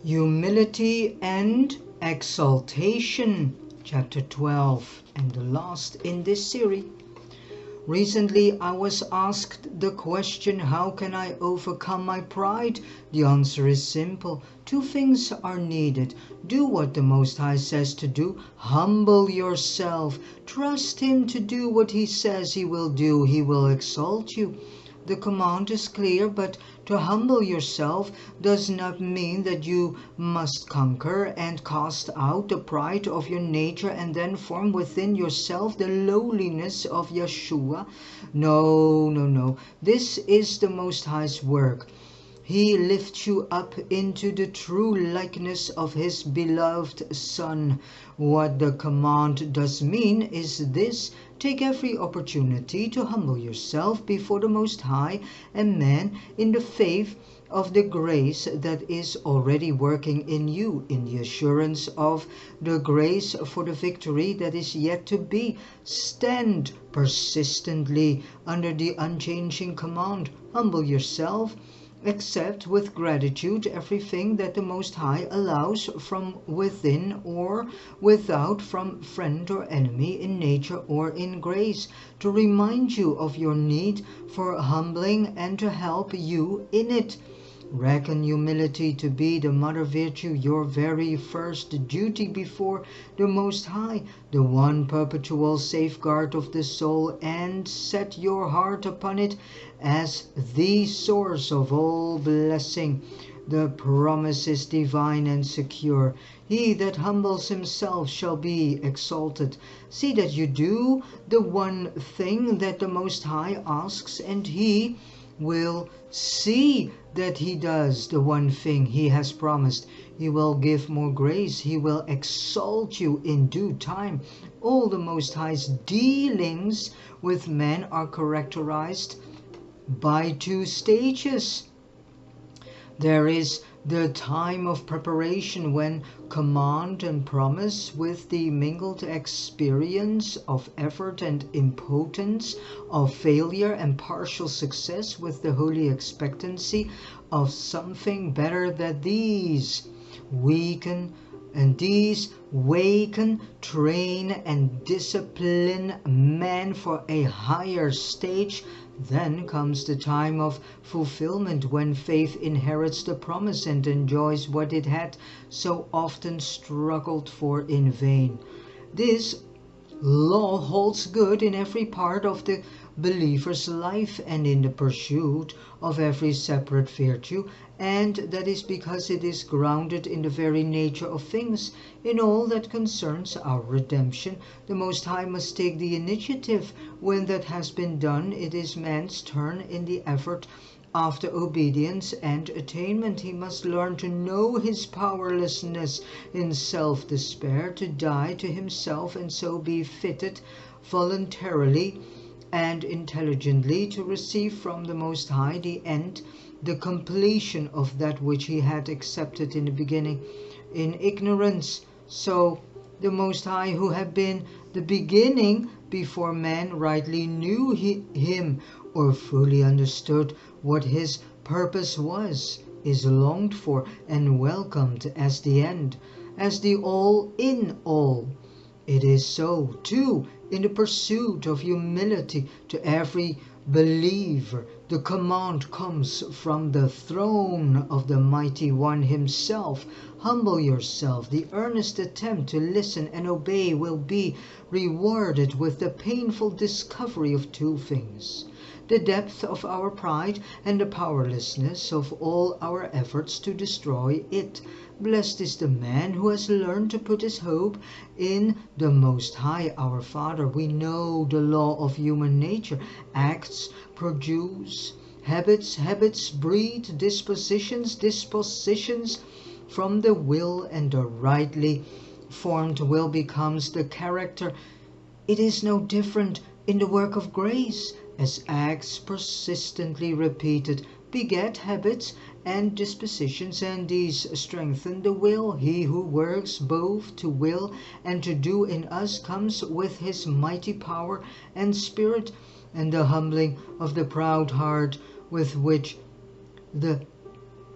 Humility and Exaltation, Chapter 12, and the last in this series. Recently I was asked the question, how can I overcome my pride? The answer is simple. Two things are needed. Do what the Most High says to do. Humble yourself. Trust Him to do what He says He will do. He will exalt you. The command is clear, but to humble yourself does not mean that you must conquer and cast out the pride of your nature and then form within yourself the lowliness of Yeshua. No. This is the Most High's work. He lifts you up into the true likeness of His beloved Son. What the command does mean is this: take every opportunity to humble yourself before the Most High and man in the faith of the grace that is already working in you, in the assurance of the grace for the victory that is yet to be. Stand persistently under the unchanging command. Humble yourself. Accept with gratitude everything that the Most High allows from within or without, from friend or enemy, in nature or in grace, to remind you of your need for humbling and to help you in it. Reckon humility to be the mother virtue, your very first duty before the Most High, the one perpetual safeguard of the soul, and set your heart upon it as the source of all blessing. The promise is divine and secure. He that humbles himself shall be exalted. See that you do the one thing that the Most High asks, and He will see that He does the one thing He has promised. He will give more grace. He will exalt you in due time. All the Most High's dealings with men are characterized by two stages. There is the time of preparation, when command and promise, with the mingled experience of effort and impotence, of failure and partial success, with the holy expectancy of something better, that these waken, train and discipline men for a higher stage. Then comes the time of fulfillment, when faith inherits the promise and enjoys what it had so often struggled for in vain. This law holds good in every part of the believer's life and in the pursuit of every separate virtue, and that is because it is grounded in the very nature of things. In all that concerns our redemption, the Most High must take the initiative. When that has been done, it is man's turn in the effort after obedience and attainment. He must learn to know his powerlessness in self-despair, to die to himself, and so be fitted voluntarily and intelligently to receive from the Most High the end, the completion of that which he had accepted in the beginning in ignorance. So the Most High, who had been the beginning before man rightly knew him or fully understood what his purpose was, is longed for and welcomed as the end, as the all in all. It is so, too, in the pursuit of humility. To every believer, the command comes from the throne of the Mighty One Himself. Humble yourself. The earnest attempt to listen and obey will be rewarded with the painful discovery of two things: the depth of our pride and the powerlessness of all our efforts to destroy it. Blessed is the man who has learned to put his hope in the Most High, our Father. We know the law of human nature. Acts produce habits, habits breed dispositions, dispositions from the will, and the rightly formed will becomes the character. It is no different in the work of grace, as acts persistently repeated beget habits and dispositions, and these strengthen the will. He who works both to will and to do in us comes with his mighty power and spirit, and the humbling of the proud heart with which the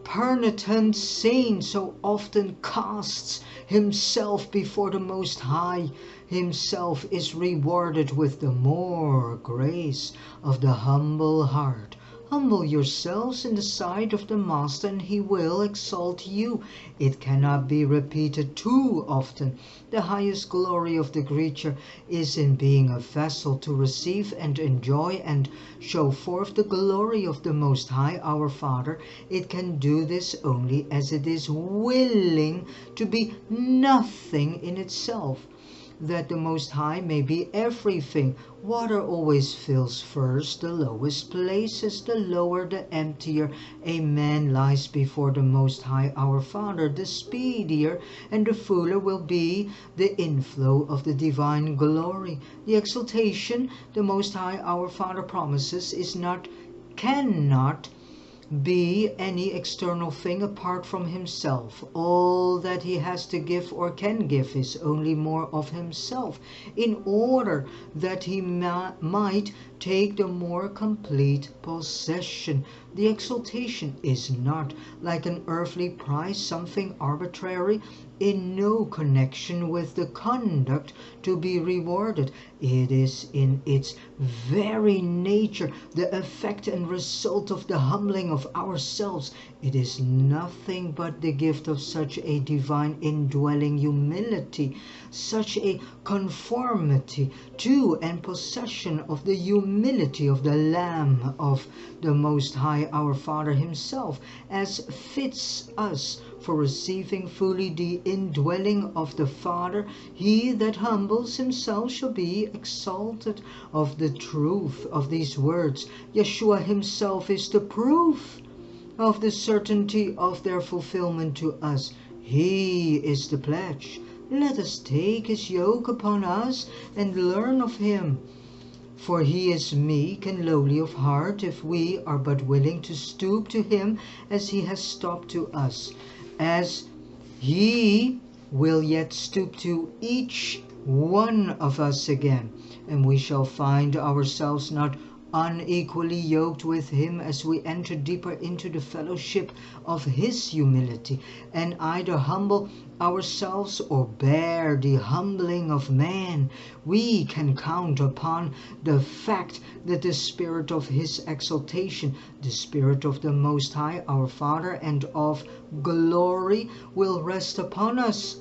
penitent saint so often casts himself before the Most High, himself is rewarded with the more grace of the humble heart. Humble yourselves in the sight of the Master, and he will exalt you. It cannot be repeated too often. The highest glory of the creature is in being a vessel to receive and enjoy and show forth the glory of the Most High, our Father. It can do this only as it is willing to be nothing in itself, that the Most High may be everything. Water always fills first the lowest places, the lower the emptier a man lies before the Most High our Father, the speedier and the fuller will be the inflow of the divine glory. The exaltation the Most High our Father promises cannot be any external thing apart from himself. All that he has to give or can give is only more of himself, in order that he might take the more complete possession. The exaltation is not, like an earthly prize, something arbitrary, in no connection with the conduct to be rewarded. It is in its very nature the effect and result of the humbling of ourselves. It is nothing but the gift of such a divine indwelling humility, such a conformity to and possession of the humility of the Lamb of the Most High our Father himself, as fits us for receiving fully the indwelling of the Father. He that humbles himself shall be exalted. Of the truth of these words, Yeshua himself is the proof of the certainty of their fulfillment to us. He is the pledge. Let us take his yoke upon us and learn of him. For he is meek and lowly of heart, if we are but willing to stoop to him as he has stooped to us, as he will yet stoop to each one of us again, and we shall find ourselves not unequally yoked with him as we enter deeper into the fellowship of his humility, and either humble ourselves or bear the humbling of man. We can count upon the fact that the spirit of his exaltation, the spirit of the Most High our Father and of glory, will rest upon us.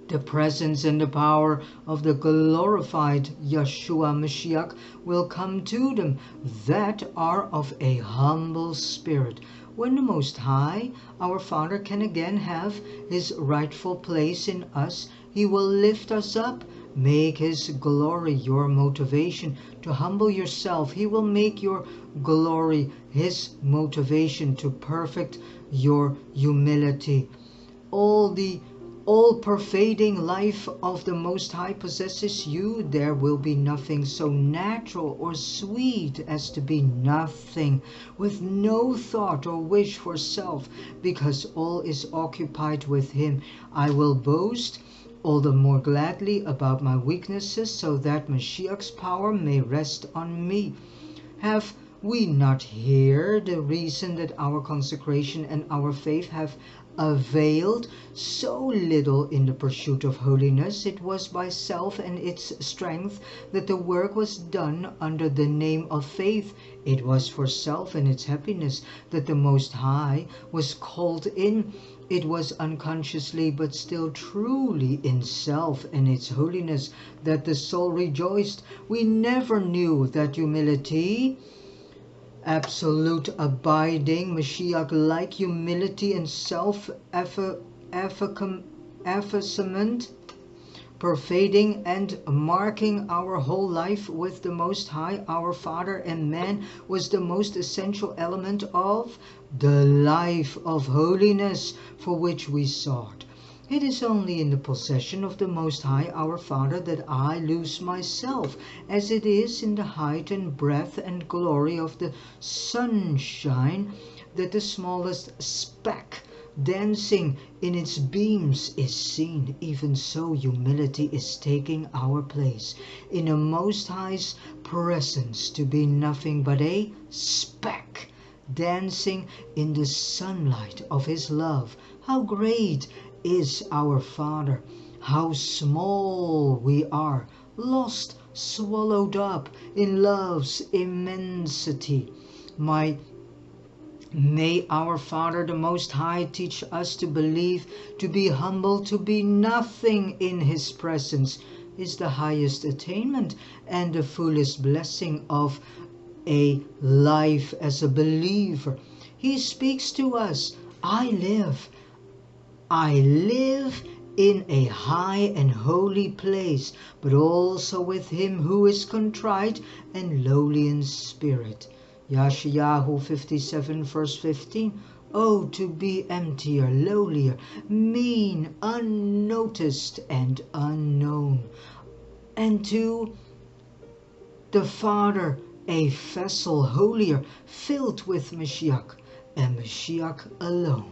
The presence and the power of the glorified Yeshua Mashiach will come to them that are of a humble spirit. When the Most High, our Father, can again have his rightful place in us, he will lift us up. Make his glory your motivation to humble yourself. He will make your glory his motivation to perfect your humility. All-pervading life of the Most High possesses you. There will be nothing so natural or sweet as to be nothing, with no thought or wish for self, because all is occupied with him. I will boast all the more gladly about my weaknesses, so that Mashiach's power may rest on me. Have we not here the reason that our consecration and our faith have availed so little in the pursuit of holiness? It was by self and its strength that the work was done under the name of faith. It was for self and its happiness that the Most High was called in. It was unconsciously but still truly in self and its holiness that the soul rejoiced. We never knew that humility, absolute abiding, Mashiach-like humility and self-effacement, pervading and marking our whole life with the Most High, our Father and man, was the most essential element of the life of holiness for which we sought. It is only in the possession of the Most High, our Father, that I lose myself, as it is in the height and breadth and glory of the sunshine that the smallest speck dancing in its beams is seen. Even so, humility is taking our place in the Most High's presence to be nothing but a speck dancing in the sunlight of his love. How great is our Father! How small we are, lost, swallowed up in love's immensity. May our Father the Most High teach us to believe, to be humble, to be nothing in His presence is the highest attainment and the fullest blessing of a life as a believer. He speaks to us, I live in a high and holy place, but also with him who is contrite and lowly in spirit. Yeshayahu 57 verse 15. Oh, to be emptier, lowlier, mean, unnoticed and unknown. And to the Father, a vessel holier, filled with Mashiach, and Mashiach alone.